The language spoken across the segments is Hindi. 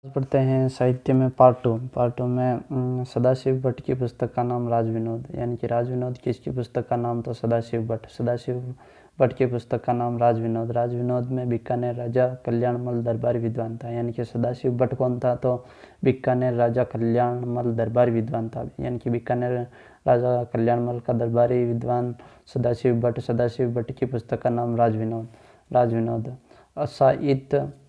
पढ़ते हैं साहित्य में पार्ट टू में सदाशिव भट्ट की पुस्तक का नाम राजविनोद, यानी कि राजविनोद किसकी पुस्तक का नाम? तो सदाशिव भट्ट की पुस्तक का नाम राजविनोद में बीकानेर राजा कल्याणमल दरबारी विद्वान था। यानी कि सदाशिव भट्ट कौन था? तो बीकानेर राजा कल्याणमल दरबारी विद्वान था। यानी कि बीकानेर राजा कल्याणमल का दरबारी विद्वान सदाशिव भट्ट की पुस्तक का नाम राजविनोद।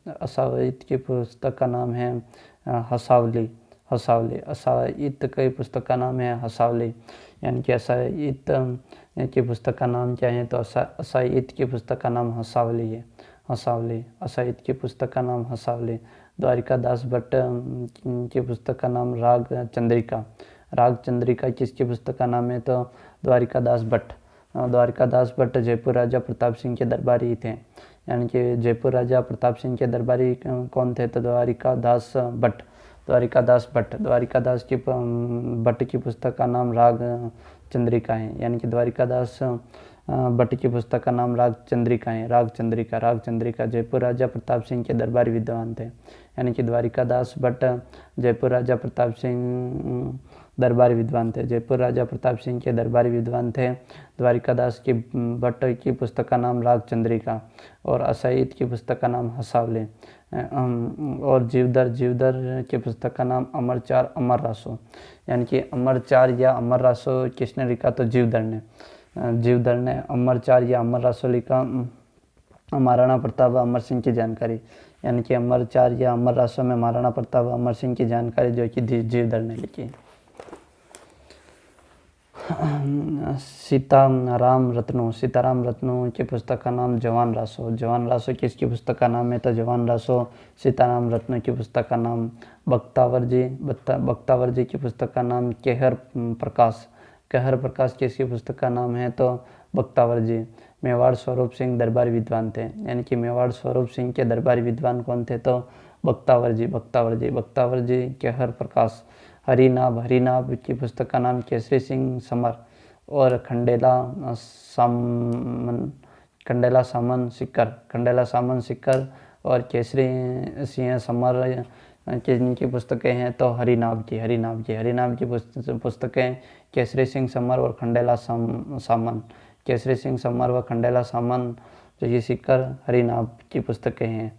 असावित की पुस्तक का नाम है हसावली। असावित की पुस्तक का नाम है हसावली। यानी कि असावित की पुस्तक का नाम क्या है? तो असावित की पुस्तक का नाम हसावली है। असावित की पुस्तक का नाम हसावली। द्वारिकादास भट्ट की पुस्तक का नाम राग चंद्रिका किसकी पुस्तक का नाम है? तो द्वारिकादास भट्ट जयपुर राजा प्रताप सिंह के दरबारी थे। यानी कि जयपुर राजा प्रताप सिंह के दरबारी कौन थे? तो द्वारिकादास भट्ट की पुस्तक का नाम राग चंद्रिका है। यानी कि द्वारिकादास भट्ट की पुस्तक का नाम राग चंद्रिका जयपुर राजा प्रताप सिंह के दरबारी विद्वान थे। यानी कि द्वारिकादास भट्ट जयपुर राजा प्रताप सिंह दरबारी विद्वान थे, जयपुर राजा प्रताप सिंह के दरबारी विद्वान थे। द्वारिकादास की भट्ट की पुस्तक का नाम राग चंद्रिका और असावित की पुस्तक का नाम हसावली। और जीवदर की पुस्तक का नाम अमर रासो। यानी कि अमरचार या अमर रासो किसने लिखा? तो जीवदर ने अमरचार या अमर रासो लिखा। महाराणा प्रताप अमर सिंह की जानकारी, यानी कि अमरचार या अमर रासो में महाराणा प्रताप अमर सिंह की जानकारी जो कि जीवदर ने लिखी। सीताराम रत्नों की पुस्तक का नाम जवान रासो किसकी पुस्तक का नाम है? तो जवान रासो सीताराम रत्नों की पुस्तक का नाम। बख्तावरजी की पुस्तक का नाम कहर प्रकाश किसकी पुस्तक का नाम है? तो बख्तावरजी। मेवाड़ स्वरूप सिंह दरबारी विद्वान थे। यानी कि मेवाड़ स्वरूप सिंह के दरबारी विद्वान कौन थे? तो बख्तावरजी कहर प्रकाश। हरिनाभ की पुस्तक का नाम केसरी सिंह समर और खंडेला सामन सिक्कर और केसरी सिंह समर की पुस्तकें हैं। तो हरिनाभ की पुस्तकें केसरी सिंह समर और खंडेला सामन जो ये सिक्कर हरिनाभ की पुस्तकें हैं।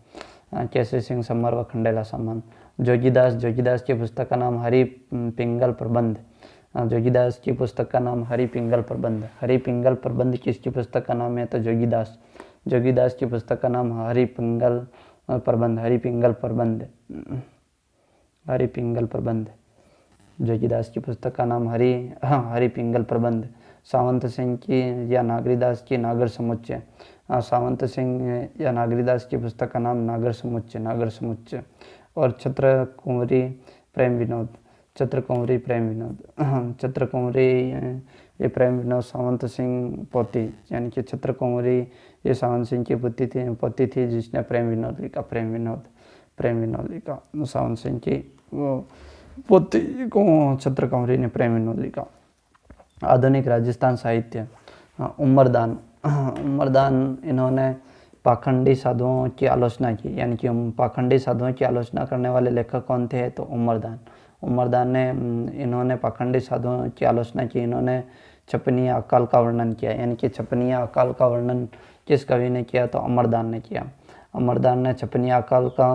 केसरी सिंह समर व खंडेला सामन। जोगीदास की पुस्तक का नाम हरि पिंगल प्रबंध। जोगीदास की पुस्तक का नाम हरि पिंगल प्रबंध किसकी पुस्तक का नाम है? तो जोगीदास की पुस्तक का नाम हरि पिंगल प्रबंध। जोगीदास की पुस्तक का नाम हरि पिंगल प्रबंध। सावंत सिंह की या नागरीदास की नागर समुच्चय। सावंत सिंह या नागरीदास की पुस्तक का नाम नागर समुच्चय। और छत्र कुंवरी प्रेम विनोद सावंत सिंह पोती। यानी कि छत्र कुंवरी ये सावंत सिंह की पोती थी जिसने प्रेम विनोद लिखा। सावंत सिंह की पोती को छत्र कुंवरी ने प्रेम विनोद लिखा। आधुनिक राजस्थान साहित्य। उमरदान इन्होंने पाखंडी साधुओं की आलोचना की। यानी कि पाखंडी साधुओं की आलोचना करने वाले लेखक कौन थे? तो उमरदान ने इन्होंने पाखंडी साधुओं की आलोचना की। इन्होंने छपनिया अकाल का वर्णन किया। यानी कि छपनिया अकाल का वर्णन किस कवि ने किया? तो अमरदान ने किया। अमरदान ने छपनिया अकाल का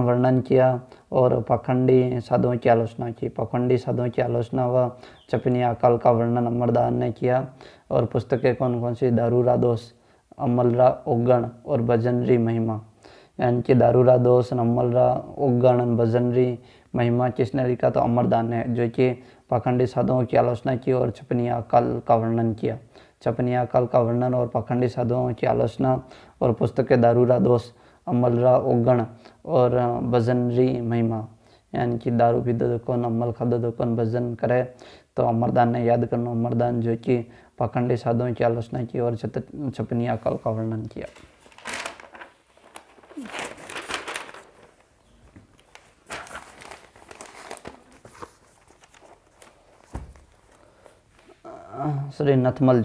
वर्णन किया और पाखंडी साधुओं की आलोचना की। पाखंडी साधुओं की आलोचना व छपनिया अकाल का वर्णन अमरदान ने किया। और पुस्तकें कौन सी? दारूरा दोष, अमलरा ओगण और भजनरी महिमा। यानी कि दारूरा दोष, अमलरा ओगण, भजनरी महिमा किसने लिखा? तो अमरदान ने, जो कि पाखंडी साधुओं की आलोचना की और छपनिया अकाल का वर्णन किया। छपनिया अकाल का वर्णन और पाखंडी साधुओं की आलोचना और पुस्तकें दारूरा दोष, अमलरा ओगण और भजनरी महिमा। यानी कि दारू पीधो तो कौन, अमल खाधो तो कौन, भजन करे तो अमरदान ने याद करना। अमरदान जो कि पाखंडी साधुओं की आलोचना की और छपनिया अकाल का वर्णन किया। श्री नथमल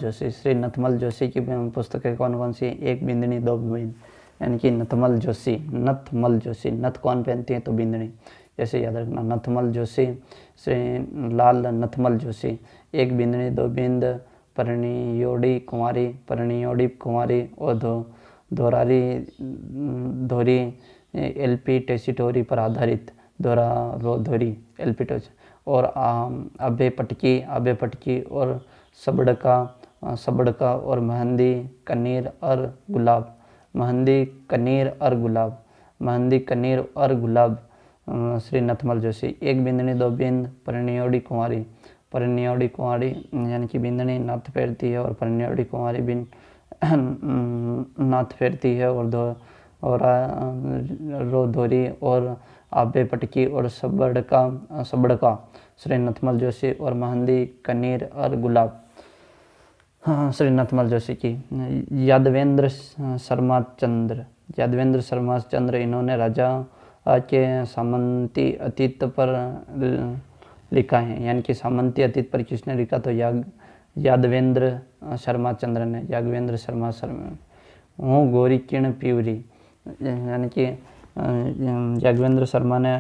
जोशी की पुस्तकें कौन सी? एक बिंदनी दो बिंद। यानी कि नथमल जोशी, नथमल जोशी। नथ कौन पहनती है? तो बिंदनी, जैसे याद रखना। नथमल जोशी, श्री लाल नथमल जोशी। एक बिंदनी दो बिंद, परिणयोड़ी कुंवारी, परिणयोड़ी कुंवारी। और धोरारी धोरी एलपी टेसिटोरी पर आधारित, धोरा रो धोरी एलपी टेस। और अबे पटकी, अबे पटकी। और सबड़का, सबड़का। और मेहंदी कनीर और गुलाब, मेहंदी कनीर और गुलाब, मेहंदी कनीर और गुलाब। श्री नथमल जोशी। एक बिंदनी दो बिंद, परिणयोड़ी कुंवारी, परिणयोड़ी कुंवारी। यानी कि बिंदनी नाथ फेरती है और परिणयोड़ी कुंवारी बिन नाथ फेरती है। और रो धोरी और आबे पटकी और सबड़का, सबड़का। श्री नथमल जोशी। और मेहंदी कनीर और गुलाब। श्री नथमल जोशी की। यादवेंद्र शर्मा चंद्र, यादवेंद्र शर्मा चंद्र। इन्होंने राजा के सामंती अतीत पर लिखा है। यानी कि सामंती अतीत पर किसने लिखा? तो यादवेंद्र शर्मा चंद्र ने, यादवेंद्र शर्मा हूँ गोरी किण पीवरी। यानी कि यादवेंद्र शर्मा ने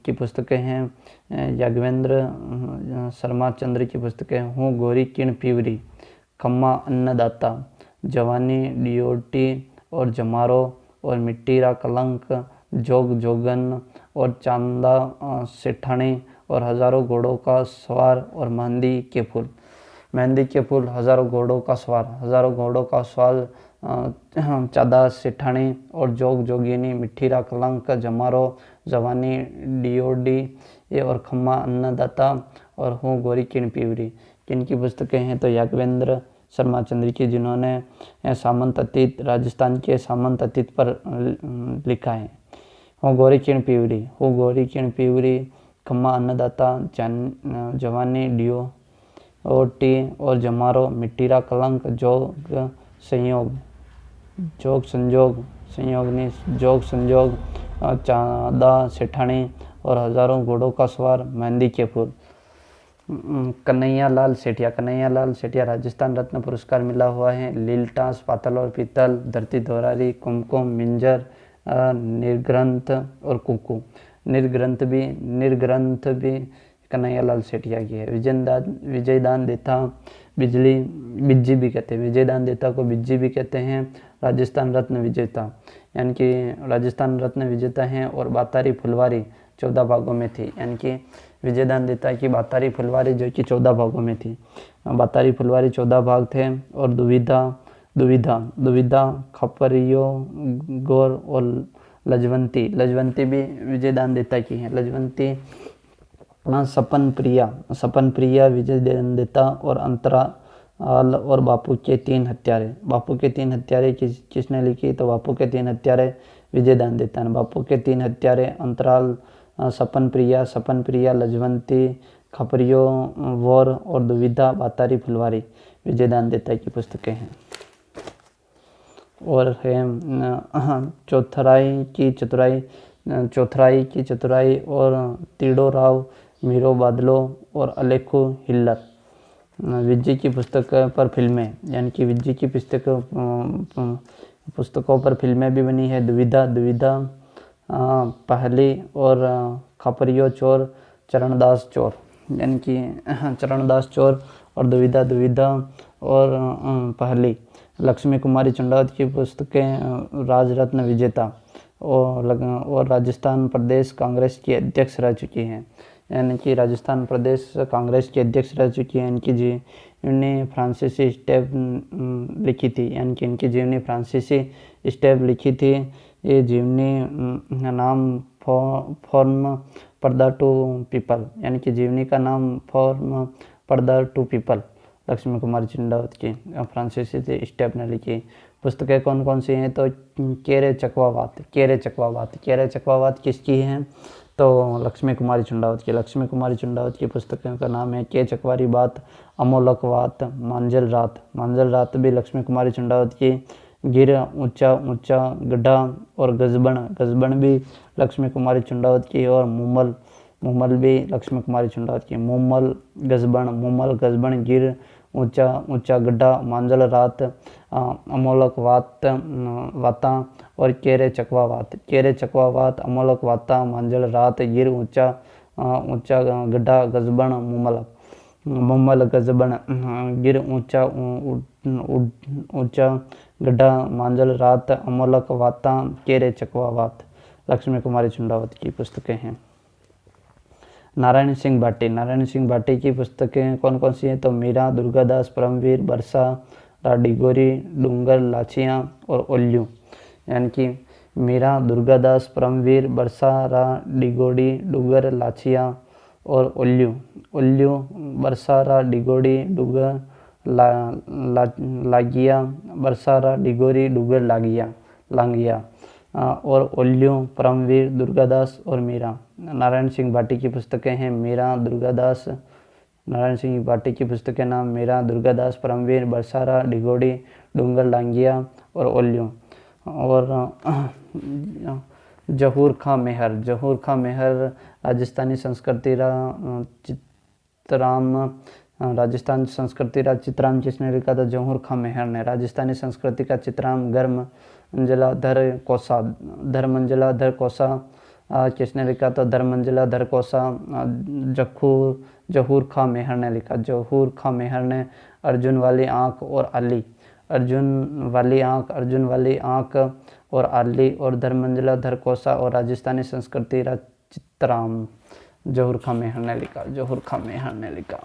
की पुस्तकें हैं, यादवेंद्र शर्मा चंद्र की पुस्तकें हूँ गोरी किण पीवरी, खम्मा अन्नदाता, जवानी डियोटी और जमारो और मिट्टीरा कलंक, जोग जोगन और चांदा सेठानी और हजारों घोड़ों का सवार और मेहंदी के फूल, मेहंदी के फूल, हजारों घोड़ों का सवार, हजारों घोड़ों का सवार, चादा सेठानी और जोग जोगिनी, मिट्टीरा कलंक, जमारो, जवानी डियोडी और खम्मा अन्नदाता और हूँ गोरी किण पीवरी। किनकी पुस्तकें हैं? तो यादवेंद्र शर्मा चंद्र की, जिन्होंने सामंत अतीत, राजस्थान के सामंत अतीत पर लिखा है। हूँ गोरी किण पीवरी, हूँ गोरी किण पीवरी, खम्मा अन्नदाता, जवानी डियो और टी और जमारो, मिट्टीरा कलंक, जोग संयोग, जोग संजोग, संयोगनी, जोग संजोग, चांदा सेठानी और हजारों घोड़ों का सवार, मेहंदी के फूल। कन्हैया लाल सेठिया, कन्हैया लाल सेठिया राजस्थान रत्न पुरस्कार मिला हुआ है। लीलटास, पातल और पीतल, धरती धोरारी, कुमकुम, मिंजर, निर्ग्रंथ और कुकू। निर्ग्रंथ भी कन्हैया लाल सेठिया की है। विजयदान देता, बिजली बिज्जी भी कहते हैं, विजयदान देता को बिज्जी भी कहते हैं। राजस्थान रत्न विजेता, यानी कि राजस्थान रत्न विजेता हैं। और बातारी फुलवारी 14 भागों में थी, यानी कि विजयदान देता की बातारी फुलवारी जो कि 14 भागों में थी, बातारी फुलवारी 14 भाग थे। और दुविधा, खपरियो, गौर और लजवंती भी विजयदान देता की है। लजवंती, सपन प्रिया विजयदान देता। और अंतराल और बापू के 3 हत्यारे, बापू के 3 हत्यारे किसने लिखी? तो बापू के 3 हत्यारे विजयदान देता है। बापू के 3 हत्यारे, अंतराल, सपन प्रिया, लजवंती, खपरियो, वोर और दुविधा, बातारी फुलवारी विजयदान देता की पुस्तकें हैं। और है चौथराई की चतुराई और तीडो राव, मीरो बादलो और अलेखो हिल्लर। विज्जी की पुस्तक पर फिल्में, यानी कि विज्जी की पुस्तकों पर फिल्में भी बनी है। दुविधा पहली और खपरियो चोर, चरणदास चोर, यानी कि चरणदास चोर और दुविधा और पहली। लक्ष्मी कुमारी चंडावत की पुस्तकें राजरत्न विजेता और राजस्थान प्रदेश कांग्रेस की अध्यक्ष रह चुकी हैं, यानी कि राजस्थान प्रदेश कांग्रेस की अध्यक्ष रह चुकी हैं। इनकी जीवनी फ्रांसीसी स्टेप लिखी थी, यानी कि इनकी जीवनी फ्रांसीसी स्टेप लिखी थी। ये जीवनी नाम फॉर्म पर्दा टू पीपल, यानी कि जीवनी का नाम फॉर्म पर्दा टू पीपल, लक्ष्मी कुमारी चंडावत की फ्रांसीसी स्टेप ने लिखी। पुस्तकें कौन कौन सी हैं? तो केरे चकवावात किसकी हैं? तो लक्ष्मी कुमारी चंडावत की। लक्ष्मी कुमारी चंडावत की पुस्तकों का नाम है के चकवारी बात, अमोलक बात, मांजल रात भी लक्ष्मी कुमारी चंडावत की। गिर, ऊंचा गड्ढा और गजबन भी लक्ष्मी कुमारी चंडावत की। और मुमल भी लक्ष्मी कुमारी चंडावत की। मुमल गजबन, गिर, ऊंचा गड्ढा, मांजल रात, अमोलक वाता और केरे चकवावात अमोलक वाता मांजल रात गिर ऊंचा गड्ढा गजबन मुमल गजबन गिर ऊंचा गड्ढा मांजल रात अमोलक वाता केरे चकवावात। लक्ष्मी कुमारी चुंडावत की पुस्तकें हैं। नारायण सिंह भाटी की पुस्तकें कौन कौन सी हैं? तो मीरा, दुर्गादास, परमवीर, बरसा, डिगोरी, डूंगर, लाचियाँ और उल्लू। यानी कि मीरा, दुर्गादास, परमवीर, बरसा, डिगोड़ी, डूंगर, लाचियाँ और उल्लू, बरसा, डिगोड़ी, डूंगर, लागिया, बरसा, डिगोरी, डूंगर, लांगिया और उल्लू, परमवीर, दुर्गादास और मीरा। नारायण सिंह भाटी की पुस्तकें हैं मीरा, दुर्गादास। नारायण सिंह भाटी की पुस्तकें नाम मीरा, दुर्गादास, परमवीर, बरसारा, डिगोड़ी, डूंगर, लांगिया और उल्लू। और जहूर खां मेहर राजस्थानी संस्कृति राजस्थान संस्कृति चित्राम किसने लिखा था? जहूर खां मेहर ने। राजस्थानी संस्कृति का चित्राम धर्मंजलाधर कोसा किसने लिखा? तो धर्मंजलाधर कोसा। जहूर खां मेहर ने लिखा। जहूर खां मेहर ने अर्जुन वाली आँख और आली और धर्मंजलाधर कोसा और राजस्थानी संस्कृति चित्राम जहूर खां मेहर ने लिखा।